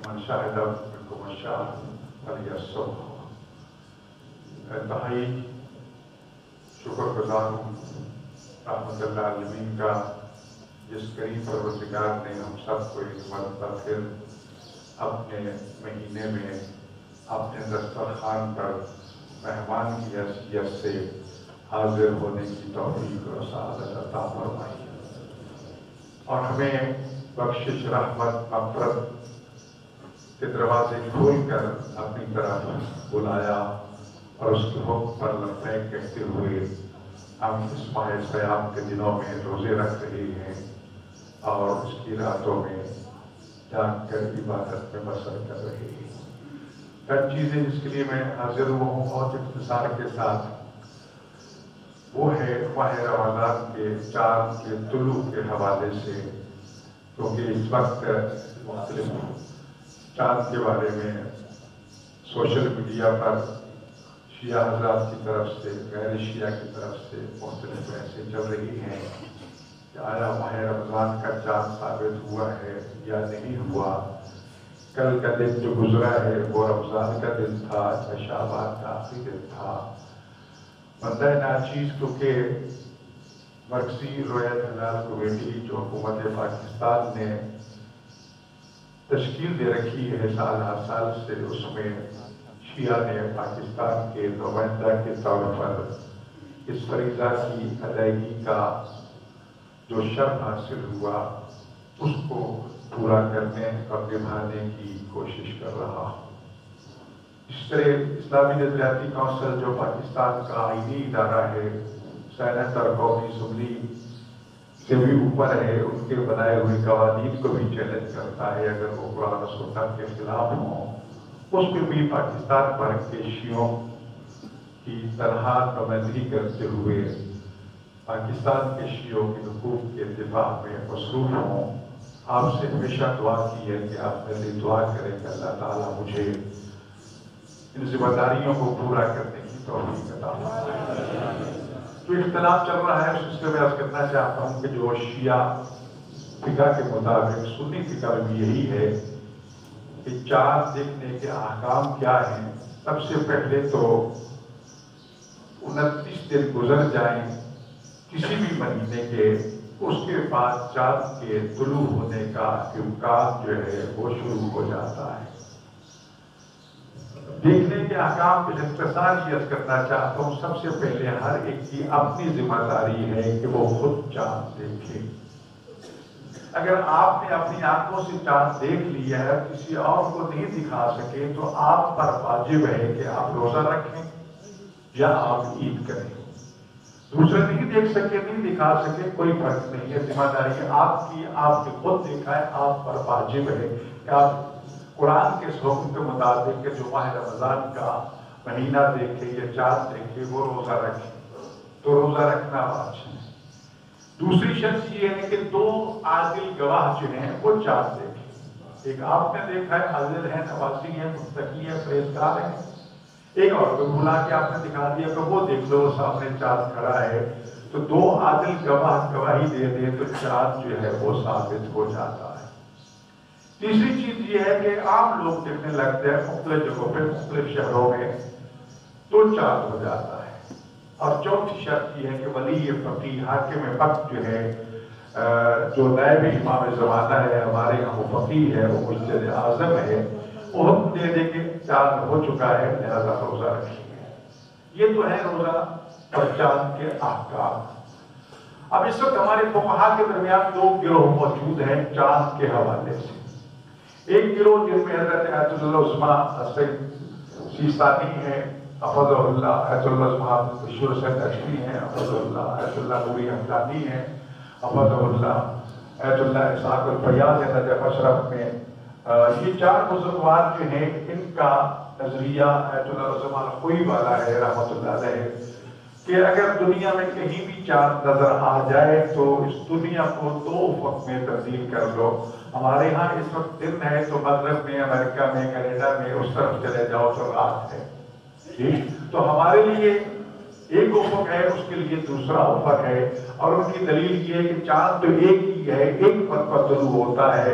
من شاہد منکم الشہر فلیصمہ۔ انتہائی شکر گزار ہوں رحمت اللہ عالمین کا، جس کریم پروردگار نے ہم سب کو ایک مرتبہ پھر اپنے مہینے میں اپنے دسترخوان پر مہمان کی حیثیت سے حاضر ہونے کی توفیق اور سعادت عطا فرمائی، اور ہمیں بخشش، رحمت، مغفرت کے دروازے کھول کر اپنی طرف بلایا، اور اس کے حکم پر لبیک کہتے ہوئے ہم اس ماہ صیام کے دنوں میں روزے رکھ رہے ہیں اور اس کی راتوں میں جاگ کر عبادت میں بسر کر رہے ہیں۔ چند چیزیں جس کے لیے میں حاضر ہوا ہوں بہت اختصار کے ساتھ، وہ ہے ماہ رمضان کے چاند کے طلوع کے حوالے سے، کیونکہ اس وقت مختلف چاند کے بارے میں سوشل میڈیا پر شیعہ حضرات کی طرف سے، غیر شیعہ کی طرف سے مختلف بحثیں چل رہی ہیں کہ آیا ماہ رمضان کا چاند ثابت ہوا ہے یا نہیں ہوا۔ کل کا دن جو گزرا ہے وہ رمضان کا دن تھا یا شعبان کا آخری دن تھا؟ بندہ ناچیز کیونکہ مرکزی رویت ہلال کمیٹی جو حکومت پاکستان نے تشکیل دے رکھی ہے سال ہر سال سے، اس میں شیعہ نے پاکستان کے نمائندہ کے طور پر اس فریضہ کی ادائیگی کا جو شرف حاصل ہوا اس کو پورا کرنے اور نبھانے کی کوشش کر رہا ہوں۔ اس طرح اسلامی نظریاتی کونسل جو پاکستان کا آئینی ادارہ ہے، سینٹ اور قومی اسمبلی سے بھی اوپر ہے، ان کے بنائے ہوئے قوانین کو بھی چیلنج کرتا ہے اگر وہ قرآن و سنت کے خلاف ہوں۔ اس میں بھی پاکستان بھر کے شیعوں کی تنہا نمائندگی کرتے ہوئے پاکستان کے شیعوں کے حقوق کے دفاع میں مصروف ہوں۔ آپ سے ہمیشہ دعا کی ہے کہ آپ میرے لیے دعا کریں کہ اللہ تعالیٰ مجھے ان ذمہ داریوں کو پورا کرنے کی توفیق عطا فرمائے۔ جو اختلاف چل رہا ہے اس سلسلے میں عرض کرنا چاہتا ہوں کہ جو شیعہ فقہ کے مطابق سنی فقہ میں بھی یہی ہے کہ چاند دیکھنے کے احکام کیا ہیں۔ سب سے پہلے تو 29 دن گزر جائیں کسی بھی مہینے کے، اس کے بعد چاند کے طلوع ہونے کا امکان جو ہے وہ شروع ہو جاتا ہے۔ دیکھنے کے احکام کو اختصار یہ کرنا چاہتا ہوں، سب سے پہلے ہر ایک کی اپنی ذمہ داری ہے کہ وہ خود چاند دیکھے۔ اگر آپ نے اپنی آنکھوں سے چاند دیکھ لیا ہے، کسی اور کو نہیں دکھا سکے، تو آپ پر واجب ہے کہ آپ روزہ رکھیں یا آپ عید کریں۔ دوسرے نہیں دیکھ سکے، نہیں دکھا سکے، کوئی فرق نہیں ہے، ذمہ داری آپ کی، آپ نے خود دیکھا ہے، آپ پر واجب ہے کہ آپ قرآن کے اس حکم کے مطابق کہ جو ماہ رمضان کا مہینہ دیکھے یا چاند دیکھے وہ روزہ رکھے، تو روزہ رکھنا واجب ہے۔ دوسری شرط یہ ہے کہ 2 عادل گواہ جو ہیں وہ چاند دیکھیں۔ ایک آپ نے دیکھا ہے، عادل ہے، نمازی ہے، متقی ہے، پرہیزگار ہے، ایک اور کو بلا کے آپ نے دکھا دیا کہ وہ دیکھ لو سامنے چاند کھڑا ہے، تو 2 عادل گواہ گواہی دے دے تو چاند جو ہے وہ ثابت ہو جاتا ہے۔ تیسری چیز یہ ہے کہ عام لوگ دیکھنے لگتے ہیں مختلف جگہوں پہ، مختلف شہروں میں، تو چاند ہو جاتا ہے۔ اور چوتھی شرط یہ ہے کہ ولی فقیہ، حاکم وقت جو ہے، جو نائب امام زمانہ ہے، ہمارے یہاں وہ فقیہ ہے، وہ مجتہد اعظم ہے، وہ حکم دے دے کہ چاند ہو چکا ہے لہذا روزہ رکھیے۔ یہ تو ہے روزہ اور چاند کے احکام۔ اب اس وقت ہمارے فقہا کے درمیان 2 گروہ موجود ہیں چاند کے حوالے سے۔ ایک گروہ جن میں حضرت آیت اللہ عثمان سیستانی ہے حفظہ اللہ، آیت اللہ عثمان بشیر حسین اشری ہیں حفظہ اللہ، آیت اللہ نوری حمدانی ہیں حفظہ اللہ، آیت اللہ اسحاق الفیاض ہے نجف اشرف میں۔ یہ 4 بزرگوار جو ہیں ان کا نظریہ آیت اللہ عثمان خوئی والا ہے رحمۃ اللہ علیہ کہ اگر دنیا میں کہیں بھی چاند نظر آ جائے تو اس دنیا کو 2 وقت میں تبدیل کر لو۔ ہمارے ہاں اس وقت دن ہے تو مغرب میں، امریکہ میں، کینیڈا میں اس طرف چلے جاؤ تو رات ہے، ٹھیک؟ تو ہمارے لیے ایک افق ہے، اس کے لیے دوسرا افق ہے، اور ان کی دلیل یہ ہے کہ چاند تو ایک ہی ہے، ایک وقت پر طلوع ہوتا ہے،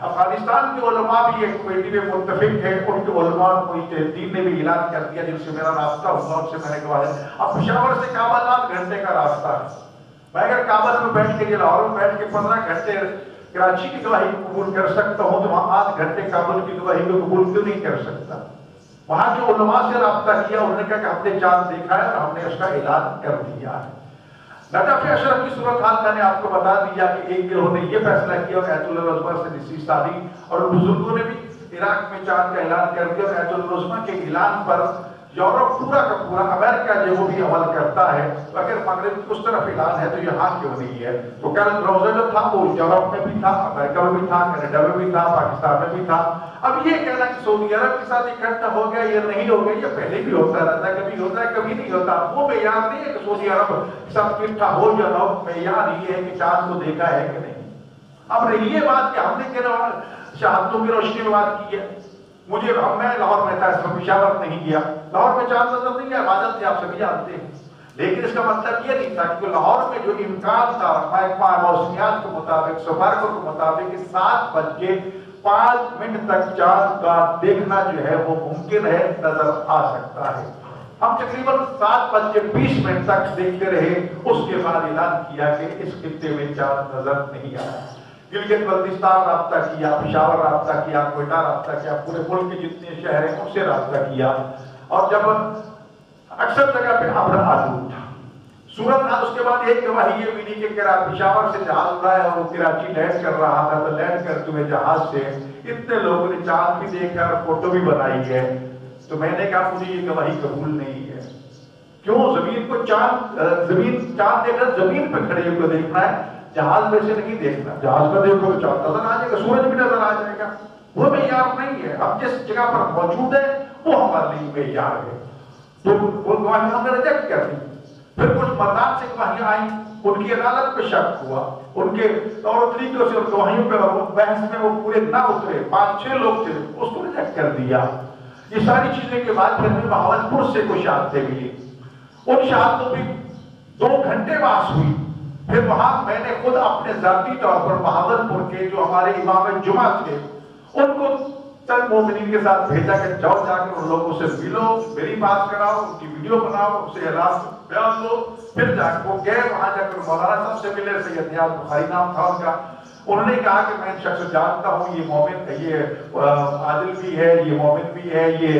افغانستان کے علماء بھی ایک کمیٹی میں متفق ہے، ان کے علماء مجتہدین نے بھی اعلان کر دیا جن سے میرا رابطہ ہوا، ان سے میں نے کہا ہے اب پشاور سے کابل 8 گھنٹے کا راستہ ہے، میں اگر کابل میں بیٹھ کے یا لاہور میں بیٹھ کے 15 گھنٹے کراچی کی گواہی کو قبول کر سکتا ہوں تو وہاں 8 گھنٹے کابل کی گواہی کو قبول کیوں نہیں کر سکتا؟ وہاں کے علماء سے رابطہ کیا، انہوں نے کہا کہ ہم نے چاند دیکھا ہے اور ہم نے اس کا اعلان کر دیا ہے۔ نجف اشرف کی صورتحال میں نے آپ کو بتا دیا کہ ایک گروہ نے یہ فیصلہ کیا اور ایت اللہ العظمہ سے نصیب سادی اور بزرگوں نے بھی عراق میں چاند کا اعلان کر دیا، اور ایت اللہ العظمہ کے اعلان پر یورپ پورا کا پورا، امریکہ جو وہ بھی عمل کرتا ہے، تو اگر مغرب کی اس طرف اعلان ہے تو یہاں کیوں نہیں ہے؟ تو کل روزہ جو تھا وہ یورپ میں بھی تھا، امریکہ میں بھی تھا، کینیڈا میں بھی تھا، پاکستان میں بھی تھا۔ اب یہ کہنا کہ سعودی عرب کے ساتھ اکٹھا ہو گیا یہ نہیں ہو گیا، یہ پہلے بھی ہوتا رہتا ہے، کبھی ہوتا ہے کبھی نہیں ہوتا، وہ معیار نہیں ہے کہ سعودی عرب کے ساتھ اکٹھا ہو یا نہ ہو، معیار یہ ہے کہ چاند کو دیکھا ہے کہ نہیں۔ اب رہی یہ بات کہ ہم نے شہادتوں کی روشنی میں بات کی ہے، میں لاہور میں تھا، اس میں پشاور نہیں گیا، لاہور میں چاند نظر نہیں گیا، عبادت سے آپ سبھی جانتے ہیں، لیکن اس کا مطلب یہ نہیں تھا کہ لاہور میں جو امکان تھا محکمہ موسمیات کے مطابق، سفارتوں کے مطابق 7:05 تک چاند کا دیکھنا جو ہے وہ ممکن ہے، نظر آ سکتا ہے۔ ہم تقریباً 7:20 تک دیکھتے رہے، اس کے بعد اعلان کیا کہ اس خطے میں چاند نظر نہیں آیا۔ گلگت بلتستان رابطہ کیا، پشاور رابطہ کیا، کوئٹہ رابطہ کیا، پورے ملک کے جتنے شہر ہیں ان سے رابطہ کیا، اور جب اکثر جگہ پہ ابر آلود تھا صورتحال، اس کے بعد ایک گواہی یہ ملی کہ پشاور سے جہاز اڑا ہے اور وہ کراچی لینڈ کر رہا تھا، تو لینڈ کرتے ہوئے جہاز سے اتنے لوگوں نے چاند بھی دیکھا اور فوٹو بھی بنائی ہے۔ تو میں نے کہا مجھے یہ گواہی قبول نہیں ہے، کیوں؟ زمین کو چاند دیکھنا، زمین پہ کھڑے کو دیکھنا ہے، جہاز میں سے نہیں دیکھنا، جہاز میں دیکھو تو چاند نظر آ جائے گا، سورج بھی نظر آ جائے گا، وہ معیار نہیں ہے۔ ہم جس جگہ پر موجود ہے وہ ہمارے لیے معیار ہے۔ تو وہ گواہی ہم نے ریجیکٹ کر دی۔ پھر کچھ مردان سے گواہیاں آئیں، ان کی عدالت پہ شک ہوا، ان کے طور طریقوں سے ان گواہیوں پہ بحث میں وہ پورے نہ اترے، 5-6 لوگ تھے، اس کو ریجیکٹ کر دیا۔ یہ ساری چیزیں کے بعد پھر ہمیں بہاولپور سے کچھ شہادتیں ملی، ان شہادتوں بھی 2 گھنٹے بحث ہوئی۔ پھر وہاں میں نے خود اپنے ذاتی طور پر بہاولپور کے جو ہمارے امام جمعہ تھے ان کو چند مومنین کے ساتھ بھیجا کہ جاؤ جا کر ان لوگوں سے ملو، میری بات کراؤ، ان کی ویڈیو بناؤ، ان سے اعلان بیان دو۔ پھر جا کے وہ گئے، وہاں جا کر مولانا صاحب سے ملے، سید نیاز بخاری نام تھا ان کا، انہوں نے کہا کہ میں ان شخص جانتا ہوں، یہ مومن، یہ عادل بھی ہے، یہ مومن بھی ہے، یہ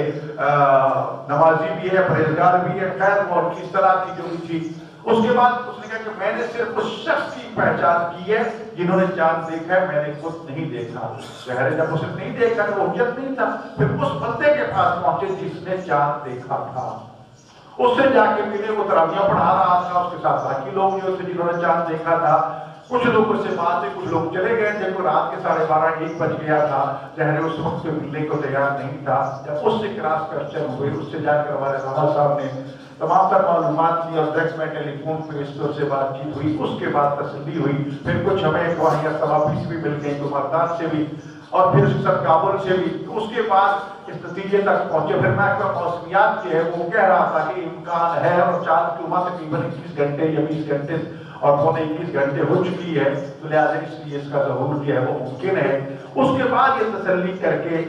نمازی بھی ہے، پرہیزگار بھی ہے، خیر وہ ان کی اصطلاح تھی جو بھی تھی۔ اس کے بعد اس نے کہا کہ میں نے صرف اس شخص کی پہچان کی ہے جنہوں نے چاند دیکھا ہے، میں نے خود نہیں دیکھا۔ ظاہر ہے جب اسے نہیں دیکھا تو وہ حجت نہیں تھا، پھر اس بندے کے پاس پہنچے جس نے چاند دیکھا تھا، اس سے جا کے ملے، وہ تراویح پڑھا رہا تھا، اس کے ساتھ باقی لوگ جو تھے جنہوں نے چاند دیکھا تھا، کچھ لوگوں سے بات ہوئی، کچھ لوگ چلے گئے، جب رات کے 12:30-1 بج گیا تھا، ظاہر اس وقت سے ملنے کو تیار نہیں تھا۔ جب اس سے کراس کوسچن ہوئے، اس سے جا کر ہمارے رانا صاحب نے تمام تر معلومات لی اور ڈائریکٹ میں ٹیلی فون پہ اس طور سے بات چیت ہوئی، اس کے بعد تسلی ہوئی۔ پھر کچھ ہمیں گواہیاں سوابی سے بھی مل گئی، تو مردان سے بھی، اور پھر سب کابل سے بھی۔ اس کے بعد اس نتیجے تک پہنچے، پھر محکمہ موسمیات جو ہے وہ کہہ رہا تھا کہ امکان ہے، اور چاند کی عمر تقریباً 21 گھنٹے یا 20 گھنٹے اور 21 گھنٹے ہو چکی ہے، تو لہٰذا اس لیے اس کا ظہور جو ہے وہ ممکن ہے۔ اس کے بعد یہ تسلی کر کے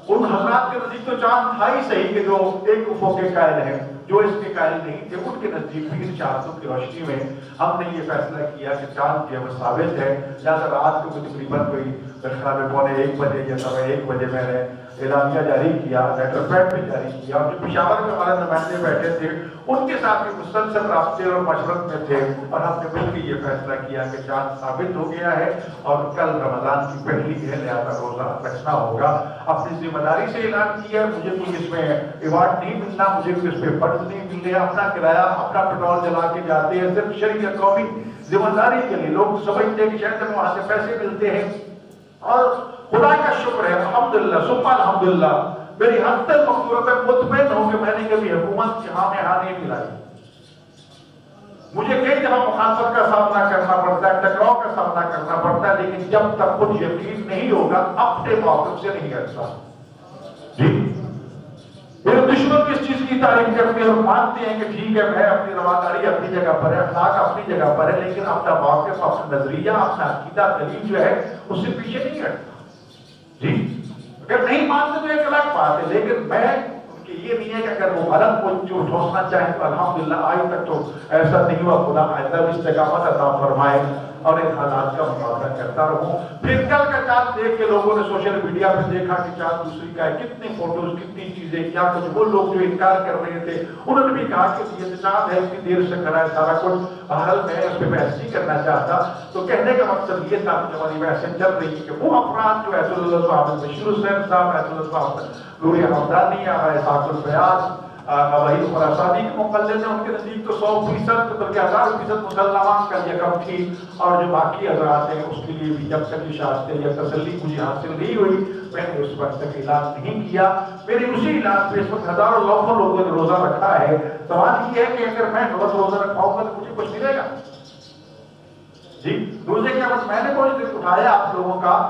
ان حضرات کے نزدیک تو چاند تھا ہی صحیح کہ جو ایک افق کے قائل ہیں، جو اس کے قائل نہیں تھے، ان کے نزدیک بھی ان شہادتوں کی روشنی میں ہم نے یہ فیصلہ کیا کہ چاند جو ہے وہ ثابت ہے۔ لہٰذا رات کو تقریباً کوئی میرے 1:15 بجے یا 1:15 بجے میں نے اعلامیہ جاری کیا، لیٹر پیڈ بھی جاری کیا، اور جو پشاور میں ہمارے نمائندے بیٹھے تھے ان کے ساتھ بھی مسلسل رابطے اور مشورت میں تھے، اور ہم نے مل کے یہ فیصلہ کیا کہ چاند ثابت ہو گیا ہے اور کل رمضان کی پہلی ہے، لہٰذا روزہ رکھنا ہوگا۔ اپنی ذمہ داری سے اعلان کیا، مجھے کوئی اس میں ایوارڈ نہیں ملنا، مجھے کوئی اس پہ فنڈ نہیں مل رہے، اپنا کرایہ اپنا پیٹرول جلا کے جاتے ہیں، صرف شرعی قومی ذمہ داری کے لیے۔ لوگ سمجھتے ہیں کہ شاید وہاں سے پیسے ملتے ہیں، اور خدا کا شکر ہے الحمدللہ ثم الحمدللہ میری حد تک مغفورت ہے، مطمئن ہوں کہ میں نے کبھی حکومت یہاں میں نہیں ملائی۔ مجھے کئی دفعہ مخالفت کا سامنا کرنا پڑتا ہے، ٹکراؤ کا سامنا کرنا پڑتا ہے، لیکن جب تک خود یقین نہیں ہوگا اپنے موقف سے نہیں ہٹتا۔ جی میرے دشمن کو اس چیز کی کی تعریف کرتے ہیں اور مانتے ہیں کہ ٹھیک ہے میں اپنی رواداری اپنی جگہ پر ہے، اخلاق اپنی جگہ پر ہے، لیکن اپنا موقف، اپنا نظریہ، اپنا عقیدہ دلیل جو ہے اس سے پیچھے نہیں ہٹتا. جی اگر نہیں مانتے تو ایک الگ بات ہے، لیکن میں کہ یہ نہیں ہے کہ اگر وہ غلط کو جو ٹھوسنا چاہیں تو الحمدللہ آج تک تو ایسا نہیں ہوا. خدا آئندہ بھی استقامت عطا فرمائے اور ان حالات کا مقابلہ کرتا رہوں. پھر کل کا چاند دیکھ کے لوگوں نے سوشل میڈیا پہ دیکھا کہ چاند دوسری کا ہے، کتنی فوٹوز، کتنی چیزیں، کیا کچھ. وہ لوگ جو انکار کر رہے تھے انہوں نے بھی کہا کہ یہ چاند ہے، اتنی دیر سے کرا ہے سارا کچھ. بہرحال میں اس پہ بحث نہیں کرنا چاہتا. تو کہنے کا مقصد یہ تھا کہ ہماری بحثیں چل رہی ہے کہ وہ افراد جو ایت اللہ صاحب بشیر حسین صاحب، ایت اللہ صاحب نوری حمدانی، اسحاق الفیاض، وحید خراسانی کے مقلد ہیں، ان کے نزدیک تو 100% بلکہ 1000% مسلمان کا یکم تھی. اور جو باقی حضرات ہیں اس کے لیے بھی جب تک اشاعت یا تسلی مجھے حاصل نہیں ہوئی میں نے اس وقت تک اعلان نہیں کیا. میرے اسی اعلان پہ اس وقت ہزاروں لاکھوں لوگوں نے روزہ رکھا ہے. سوال یہ ہے کہ اگر میں روزہ رکھاؤں گا تو مجھے کچھ ملے گا؟ جی روزے کے وقت میں نے کوئی دن اٹھایا آپ لوگوں کا،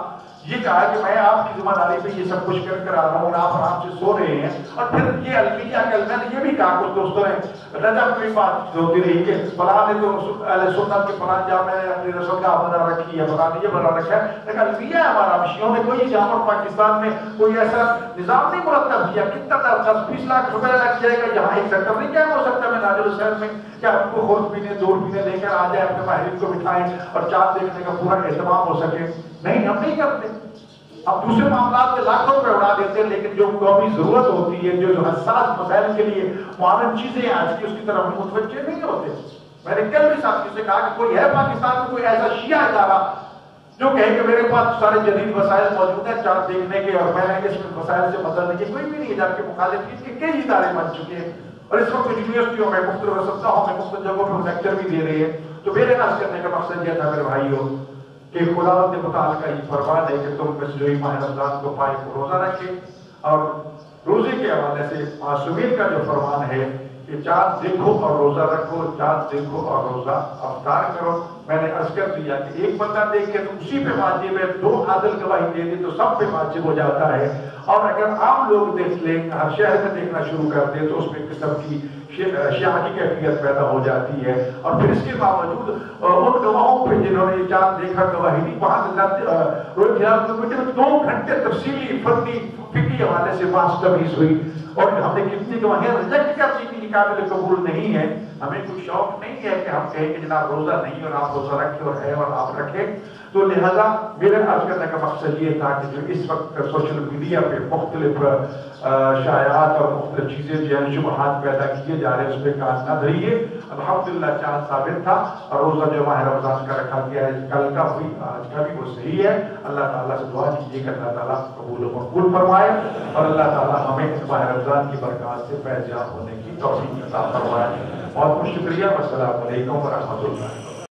یہ کہا کہ میں آپ کی ذمہ داری پہ یہ سب کچھ کر آ رہا ہوں اور آپ آرام سے سو رہے ہیں. اور پھر یہ المیہ کلمہ نے یہ بھی کہا کچھ دوستوں نے رجب میں بات ہوتی رہی کہ فلاں نے تو اہل سنت کے فلاں جامع اپنی رسول کا بنا رکھی ہے، فلاں نے یہ بنا رکھا ہے. لیکن المیہ ہمارا شیعوں نے کوئی جامع پاکستان میں کوئی ایسا نظام نہیں مرتب کیا. کتنا 10-20 لاکھ روپے لگ جائے گا یہاں ایک سیکٹر نہیں کیا ہو سکتا. میں ناجل حسین میں کیا آپ کو خود پینے دور پینے لے کر آ جائے، اپنے ماہرین کو بٹھائیں اور چاند دیکھنے کا پورا اہتمام ہو سکے؟ نہیں، ہم نہیں کرتے. اب دوسرے معاملات میں لاکھوں روپے اڑا دیتے ہیں، لیکن جو قومی ضرورت ہوتی ہے، جو حساس مسائل کے لیے معاون چیزیں ہیں آج کی، اس کی طرف ہم متوجہ نہیں ہوتے. میں نے کل بھی ساتھی سے کہا کہ کوئی ہے پاکستان میں کوئی ایسا شیعہ ادارہ جو کہے کہ میرے پاس سارے جدید وسائل موجود ہیں چاند دیکھنے کے اور میں اس وسائل سے مدد نہیں. کوئی بھی نہیں ہے، جبکہ مخالفین کے کئی ادارے بن چکے ہیں اور اس وقت یونیورسٹیوں میں، مختلف سطحوں میں، مختلف جگہوں پہ لیکچر بھی دے رہے ہیں. تو میرے عرض کرنے کا مقصد یہ تھا میرے بھائیوں کہ خدا متعال کا یہ فرمان ہے کہ تم میں سے جو ماہ رمضان کو پائے کو روزہ رکھے. اور روزے کے حوالے سے معصومین کا جو فرمان ہے کہ چاند دیکھو اور روزہ رکھو، چاند دیکھو اور روزہ افطار کرو. میں نے عرض کر دیا کہ ایک بندہ دیکھ کے تو اسی پہ واجب ہے، 2 عادل گواہی دے دی تو سب پہ واجب ہو جاتا ہے. اور اگر عام لوگ دیکھ لیں، ہر شہر میں دیکھنا شروع کر دیں تو اس میں قسم کی شیعہ کی کیفیت پیدا ہو جاتی ہے. اور پھر اس کے باوجود ان گواہوں پہ جنہوں نے چاند دیکھا گواہی دی، وہاں روز میں 2 گھنٹے تفصیلی فنی فقہی حوالے سے بحث تمیز ہوئی اور ہم نے کتنی گواہیاں ریجیکٹ کر دی کہ یہ قابل قبول نہیں ہے. ہمیں کوئی شوق نہیں ہے کہ ہم کہیں کہ جناب روزہ نہیں اور آپ روزہ رکھے اور ہے اور آپ رکھیں. تو لہذا میرے عرض کرنے کا مقصد یہ تھا کہ جو اس وقت سوشل میڈیا پہ مختلف شائعات اور مختلف چیزیں جو ہیں شبہات پیدا کیے جا رہے ہیں اس پہ کان نہ دھریے. الحمدللہ چاند ثابت تھا اور روزہ جو ماہ رمضان کا رکھا گیا ہے کل کا ہوئی آج کا بھی وہ صحیح ہے. اللہ تعالیٰ سے دعا کیجیے کہ اللہ تعالیٰ قبول و مقبول فرمائے اور اللہ تعالیٰ ہمیں اس ماہ رمضان کی برکات سے فیضیاب ہونے کی توفیق عطا فرمائے. بہت بہت شکریہ. السلام علیکم ورحمۃ اللہ.